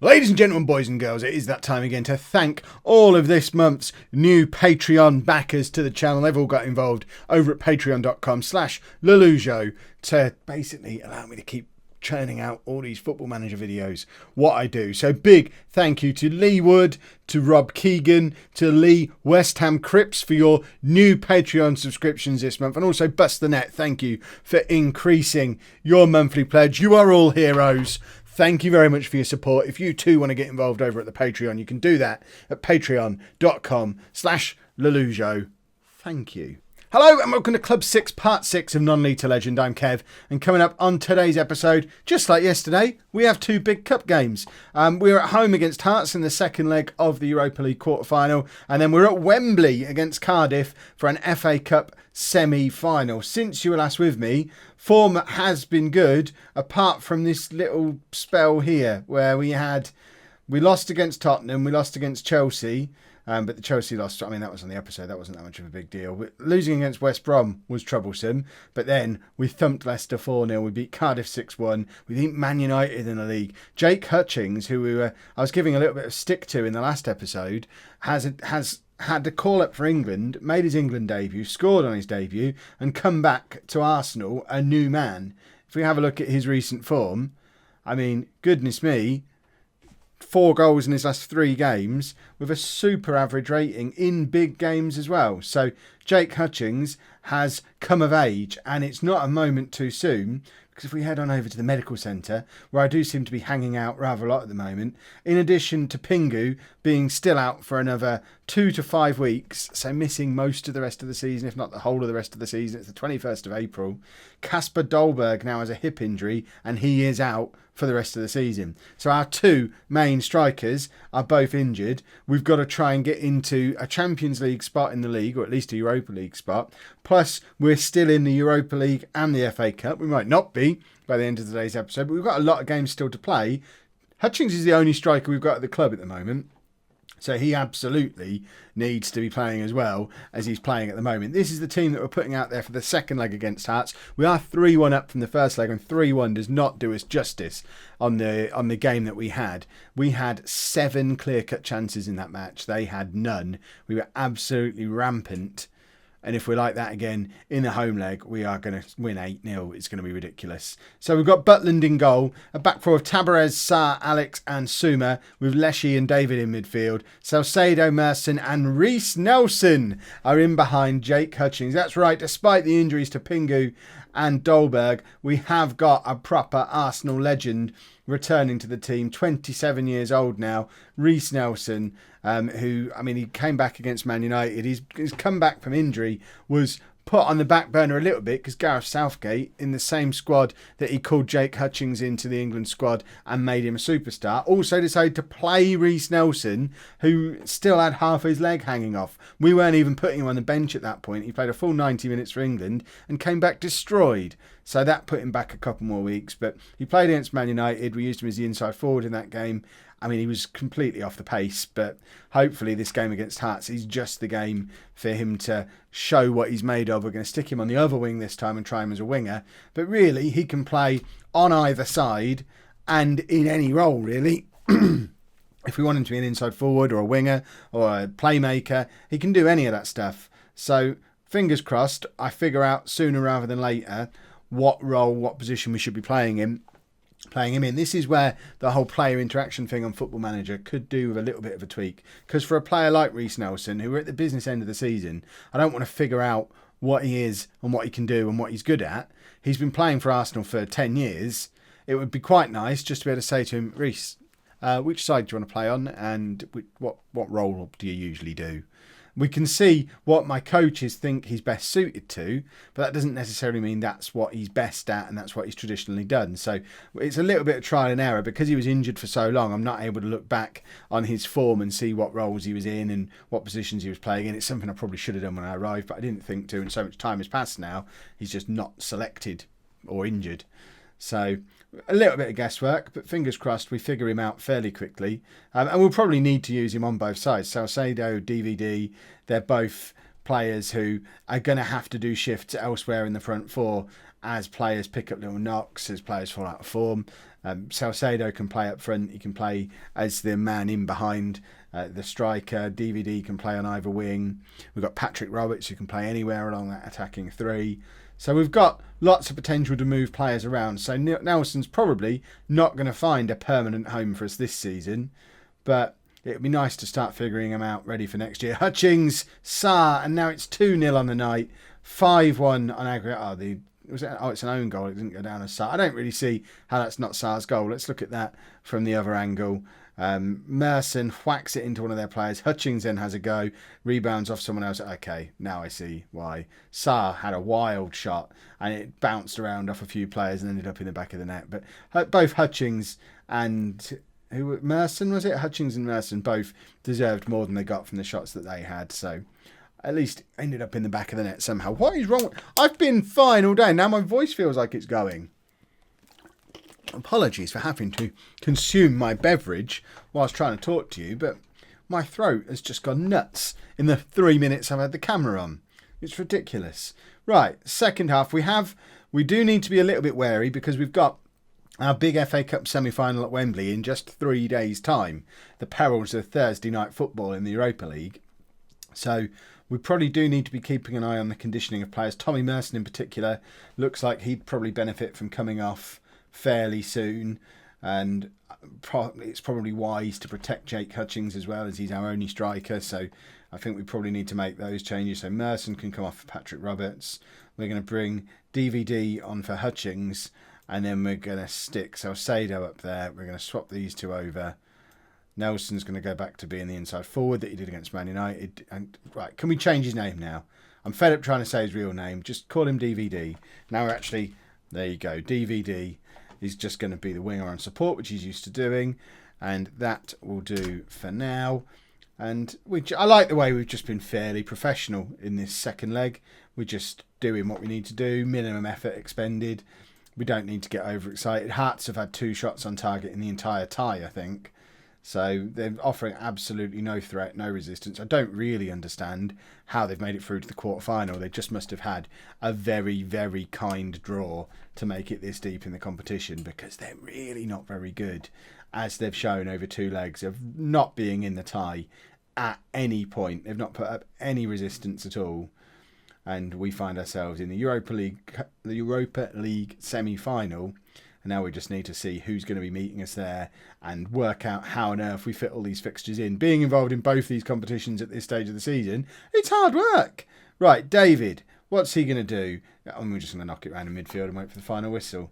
Ladies and gentlemen, boys and girls, it is that time again to thank all of this month's new Patreon backers to the channel. They've all got involved over at patreon.com/Lollujo to basically allow me to keep churning out all these Football Manager videos, what I do. So big thank you to Lee Wood, to Rob Keegan, to Lee West Ham Cripps for your new Patreon subscriptions this month, and also Bust the Net, thank you for increasing your monthly pledge. You are all heroes. Thank you very much for your support. If you too want to get involved over at the Patreon, you can do that at patreon.com/Lollujo. Thank you. Hello and welcome to Club 6, Part 6 of Non-League to Legend. I'm Kev, and coming up on today's episode, just like yesterday, we have two big cup games. We're at home against Hearts in the second leg of the Europa League quarter-final, and then we're at Wembley against Cardiff for an FA Cup semi-final. Since you were last with me, form has been good, apart from this little spell here, where we lost against Tottenham, we lost against Chelsea, but the Chelsea loss, I mean, that was on the episode. That wasn't that much of a big deal. Losing against West Brom was troublesome. But then we thumped Leicester 4-0. We beat Cardiff 6-1. We beat Man United in the league. Jake Hutchings, who I was giving a little bit of stick to in the last episode, has had the call up for England, made his England debut, scored on his debut, and come back to Arsenal a new man. If we have a look at his recent form, I mean, goodness me, 4 goals in his last 3 games with a super average rating in big games as well. So Jake Hutchings has come of age, and it's not a moment too soon, because if we head on over to the medical centre, where I do seem to be hanging out rather a lot at the moment, in addition to Pingu being still out for another 2 to 5 weeks, so missing most of the rest of the season, if not the whole of the rest of the season. It's the 21st of April. Kasper Dolberg now has a hip injury, and he is out for the rest of the season. So our 2 main strikers are both injured. We've got to try and get into a Champions League spot in the league, or at least a Europa League spot. Plus, we're still in the Europa League and the FA Cup. We might not be by the end of today's episode, but we've got a lot of games still to play. Hutchings is the only striker we've got at the club at the moment, so he absolutely needs to be playing as well as he's playing at the moment. This is the team that we're putting out there for the second leg against Hearts. We are 3-1 up from the first leg, and 3-1 does not do us justice on the game that we had. We had 7 clear-cut chances in that match. They had none. We were absolutely rampant. And if we're like that again in the home leg, we are going to win 8-0. It's going to be ridiculous. So we've got Butland in goal. A back four of Tabarez, Sarr, Alex and Suma, with Leshy and David in midfield. Salcedo, Merson and Reece Nelson are in behind Jake Hutchings. That's right, despite the injuries to Pingu and Dolberg, we have got a proper Arsenal legend returning to the team, 27 years old now, Reece Nelson, who, I mean, he came back against Man United. His comeback from injury was put on the back burner a little bit because Gareth Southgate, in the same squad that he called Jake Hutchings into the England squad and made him a superstar, also decided to play Reece Nelson, who still had half his leg hanging off. We weren't even putting him on the bench at that point. He played a full 90 minutes for England and came back destroyed. So that put him back a couple more weeks. But he played against Man United. We used him as the inside forward in that game. I mean, he was completely off the pace, but hopefully this game against Hearts is just the game for him to show what he's made of. We're going to stick him on the other wing this time and try him as a winger. But really, he can play on either side and in any role, really. If we want him to be an inside forward or a winger or a playmaker, he can do any of that stuff. So fingers crossed, I figure out sooner rather than later what role, what position we should be playing him in. This is where the whole player interaction thing on Football Manager could do with a little bit of a tweak. Because for a player like Reece Nelson, who we're at the business end of the season, I don't want to figure out what he is and what he can do and what he's good at. He's been playing for Arsenal for 10 years. It would be quite nice just to be able to say to him, Reece, which side do you want to play on, and what role do you usually do? We can see what my coaches think he's best suited to, but that doesn't necessarily mean that's what he's best at and that's what he's traditionally done. So it's a little bit of trial and error. Because he was injured for so long, I'm not able to look back on his form and see what roles he was in and what positions he was playing in. It's something I probably should have done when I arrived, but I didn't think to, and so much time has passed now, he's just not selected or injured. So a little bit of guesswork, but fingers crossed we figure him out fairly quickly. And we'll probably need to use him on both sides. Salcedo, DVD, they're both players who are going to have to do shifts elsewhere in the front four as players pick up little knocks, as players fall out of form. Salcedo can play up front. He can play as the man in behind the striker. DVD can play on either wing. We've got Patrick Roberts who can play anywhere along that attacking three. So we've got lots of potential to move players around. So Nelson's probably not going to find a permanent home for us this season. But it would be nice to start figuring him out ready for next year. Hutchings, Sarr, and now it's 2-0 on the night. 5-1 on aggregate. It's an own goal. It didn't go down as Sarr. I don't really see how that's not Sarr's goal. Let's look at that from the other angle. Merson whacks it into one of their players. Hutchings then has a go. Rebounds off someone else. Okay, now I see why. Sarr had a wild shot and it bounced around off a few players and ended up in the back of the net. But both Hutchings and... Merson, was it? Hutchings and Merson both deserved more than they got from the shots that they had. So at least ended up in the back of the net somehow. What is wrong? I've been fine all day. Now my voice feels like it's going. Apologies for having to consume my beverage whilst trying to talk to you, but my throat has just gone nuts in the 3 minutes I've had the camera on. It's ridiculous. Right, second half. We do need to be a little bit wary because we've got our big FA Cup semi-final at Wembley in just 3 days' time. The perils of Thursday night football in the Europa League. So we probably do need to be keeping an eye on the conditioning of players. Tommy Merson in particular looks like he'd probably benefit from coming off fairly soon. And it's probably wise to protect Jake Hutchings as well, as he's our only striker. So I think we probably need to make those changes. So Merson can come off for Patrick Roberts. We're going to bring DVD on for Hutchings. And then we're going to stick Salcedo up there. We're going to swap these two over. Nelson's going to go back to being the inside forward that he did against Man United. And right, can we change his name now? I'm fed up trying to say his real name. Just call him DVD. Now we're actually, there you go. DVD is just going to be the winger on support, which he's used to doing. And that will do for now. And I like the way we've just been fairly professional in this second leg. We're just doing what we need to do. Minimum effort expended. We don't need to get overexcited. Hearts have had 2 shots on target in the entire tie, I think. So they're offering absolutely no threat, no resistance. I don't really understand how they've made it through to the quarter-final. They just must have had a very, very kind draw to make it this deep in the competition, because they're really not very good, as they've shown over 2 legs, of not being in the tie at any point. They've not put up any resistance at all. And we find ourselves in the Europa League semi-final. And now we just need to see who's going to be meeting us there and work out how on earth we fit all these fixtures in. Being involved in both these competitions at this stage of the season, it's hard work. Right, David, what's he going to do? And we're just going to knock it around in midfield and wait for the final whistle.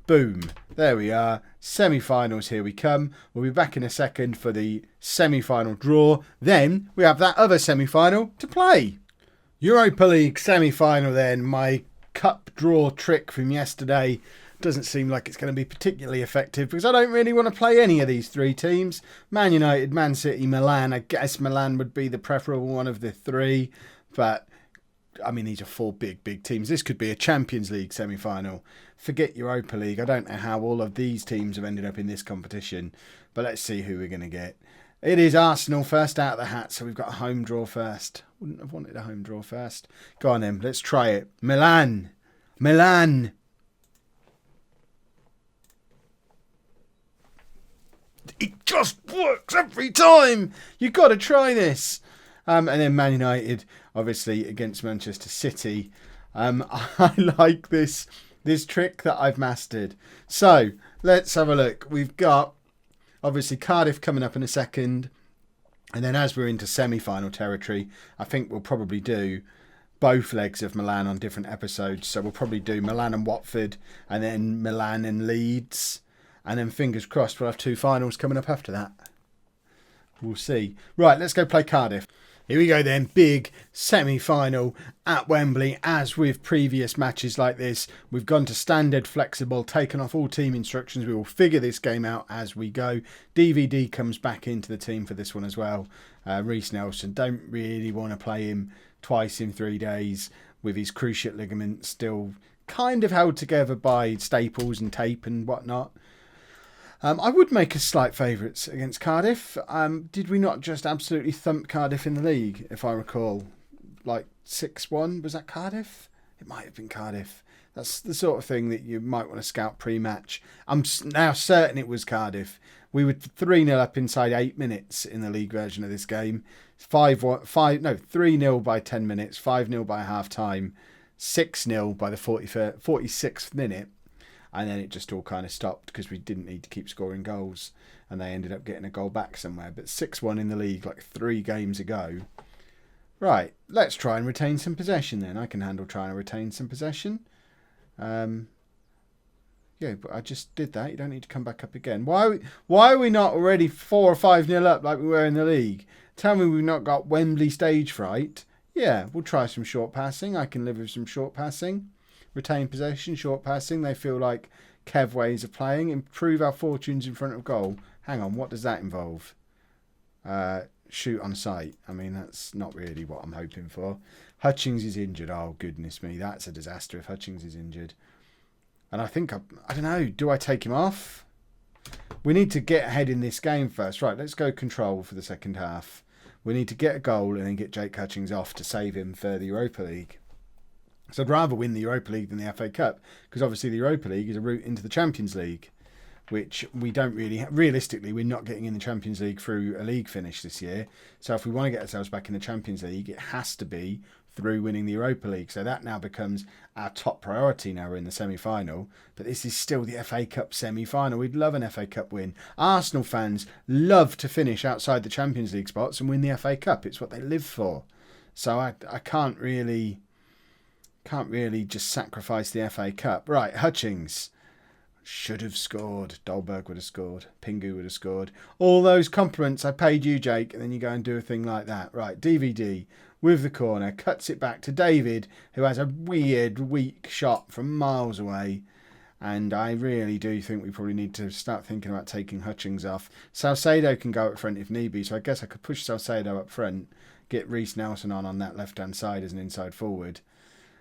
Boom. There we are. Semi-finals, here we come. We'll be back in a second for the semi-final draw. Then we have that other semi-final to play. Europa League semi-final then. My cup draw trick from yesterday doesn't seem like it's going to be particularly effective, because I don't really want to play any of these 3 teams. Man United, Man City, Milan. I guess Milan would be the preferable one of the 3. But, I mean, these are 4 big teams. This could be a Champions League semi-final. Forget Europa League. I don't know how all of these teams have ended up in this competition. But let's see who we're going to get. It is Arsenal first out of the hat, so we've got a home draw first. Wouldn't have wanted a home draw first. Go on then, let's try it. Milan. It just works every time. You've got to try this. And then Man United, obviously, against Manchester City. I like this trick that I've mastered. So, let's have a look. We've got, obviously, Cardiff coming up in a second. And then as we're into semi-final territory, I think we'll probably do both legs of Milan on different episodes. So we'll probably do Milan and Watford, and then Milan and Leeds. And then fingers crossed we'll have 2 finals coming up after that. We'll see. Right, let's go play Cardiff. Here we go then, big semi-final at Wembley. As with previous matches like this, we've gone to standard, flexible, taken off all team instructions. We will figure this game out as we go. DVD comes back into the team for this one as well. Reece Nelson, don't really want to play him twice in 3 days with his cruciate ligament still kind of held together by staples and tape and whatnot. I would make us slight favourites against Cardiff. Did we not just absolutely thump Cardiff in the league, if I recall? Like 6-1, was that Cardiff? It might have been Cardiff. That's the sort of thing that you might want to scout pre-match. I'm now certain it was Cardiff. We were 3-0 up inside 8 minutes in the league version of this game. 3-0 by 10 minutes, 5-0 by half time, 6-0 by the 46th minute. And then it just all kind of stopped because we didn't need to keep scoring goals. And they ended up getting a goal back somewhere. But 6-1 in the league like 3 games ago. Right, let's try and retain some possession then. I can handle trying to retain some possession. Yeah, but I just did that. You don't need to come back up again. Why are we not already 4 or 5-0 up like we were in the league? Tell me we've not got Wembley stage fright. Yeah, we'll try some short passing. I can live with some short passing. Retain possession, short passing. They feel like Kev ways of playing. Improve our fortunes in front of goal. Hang on, what does that involve? Shoot on sight. I mean, that's not really what I'm hoping for. Hutchings is injured. Oh, goodness me. That's a disaster if Hutchings is injured. And I think, I don't know, do I take him off? We need to get ahead in this game first. Right, let's go control for the second half. We need to get a goal and then get Jake Hutchings off to save him for the Europa League. So I'd rather win the Europa League than the FA Cup, because obviously the Europa League is a route into the Champions League, which we don't really, realistically, we're not getting in the Champions League through a league finish this year. So if we want to get ourselves back in the Champions League, it has to be through winning the Europa League. So that now becomes our top priority now we're in the semi-final. But this is still the FA Cup semi-final. We'd love an FA Cup win. Arsenal fans love to finish outside the Champions League spots and win the FA Cup. It's what they live for. So I can't really just sacrifice the FA Cup. Right, Hutchings should have scored. Dolberg would have scored. Pingu would have scored. All those compliments I paid you, Jake, and then you go and do a thing like that. Right, DVD with the corner, cuts it back to David, who has a weird, weak shot from miles away. And I really do think we probably need to start thinking about taking Hutchings off. Salcedo can go up front if need be, so I guess I could push Salcedo up front, get Reece Nelson on that left-hand side as an inside forward.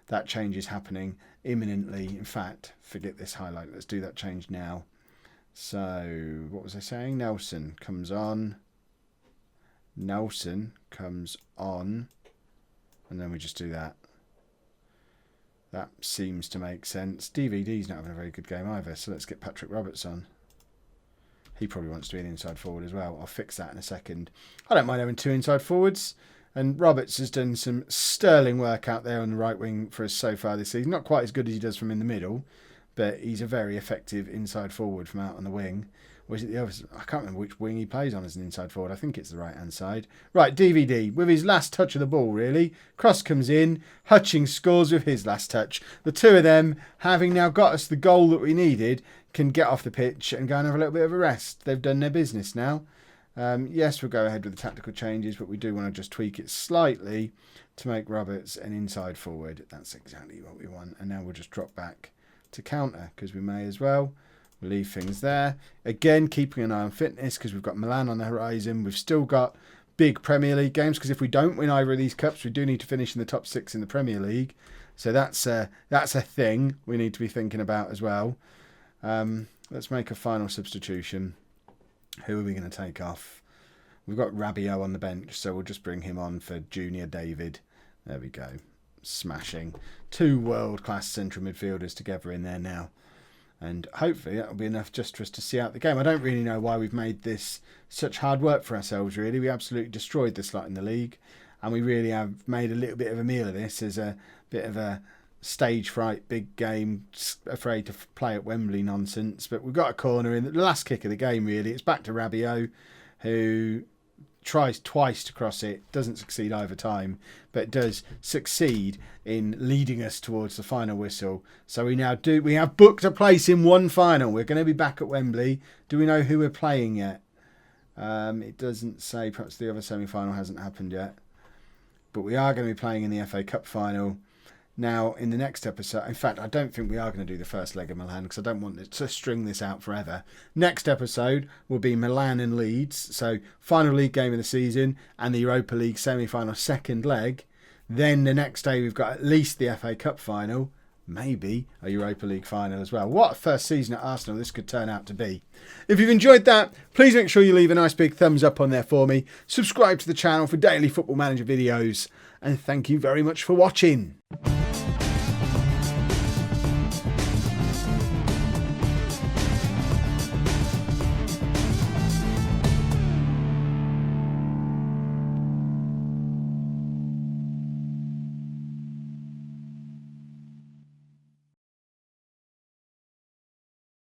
That change is happening imminently. In fact, forget this highlight. Let's do that change now. So, what was I saying? Nelson comes on. Nelson comes on. And then we just do that. That seems to make sense. DVD's not having a very good game either, so let's get Patrick Roberts on. He probably wants to be an inside forward as well. I'll fix that in a second. I don't mind having 2 inside forwards. And Roberts has done some sterling work out there on the right wing for us so far this season. Not quite as good as he does from in the middle, but he's a very effective inside forward from out on the wing. Or is it the other? I can't remember which wing he plays on as an inside forward. I think it's the right-hand side. Right, DVD, with his last touch of the ball, really. Cross comes in. Hutchings scores with his last touch. The two of them, having now got us the goal that we needed, can get off the pitch and go and have a little bit of a rest. They've done their business now. Yes, we'll go ahead with the tactical changes, but we do want to just tweak it slightly to make Roberts an inside forward. That's exactly what we want. And now we'll just drop back to counter, because we may as well. We'll leave things there. Again, keeping an eye on fitness, because we've got Milan on the horizon. We've still got big Premier League games, because if we don't win either of these cups, we do need to finish in the top 6 in the Premier League. So that's a thing we need to be thinking about as well. Let's make a final substitution. Who are we going to take off? We've got Rabiot on the bench, so we'll just bring him on for Junior David. There we go. Smashing. 2 world-class central midfielders together in there now. And hopefully that'll be enough just for us to see out the game. I don't really know why we've made this such hard work for ourselves, really. We absolutely destroyed this lot in the league. And we really have made a little bit of a meal of this as a bit of a stage fright, big game, afraid to play at Wembley nonsense. But we've got a corner in the last kick of the game, really. It's back to Rabiot, who tries twice to cross it, doesn't succeed either time, but does succeed in leading us towards the final whistle. So we have booked a place in one final. We're going to be back at Wembley. Do we know who we're playing yet? It doesn't say. Perhaps the other semi-final hasn't happened yet. But we are going to be playing in the FA Cup final. Now, in the next episode, in fact, I don't think we are going to do the first leg of Milan because I don't want to string this out forever. Next episode will be Milan and Leeds. So, final league game of the season and the Europa League semi-final second leg. Then the next day we've got at least the FA Cup final. Maybe a Europa League final as well. What a first season at Arsenal this could turn out to be. If you've enjoyed that, please make sure you leave a nice big thumbs up on there for me. Subscribe to the channel for daily Football Manager videos. And thank you very much for watching.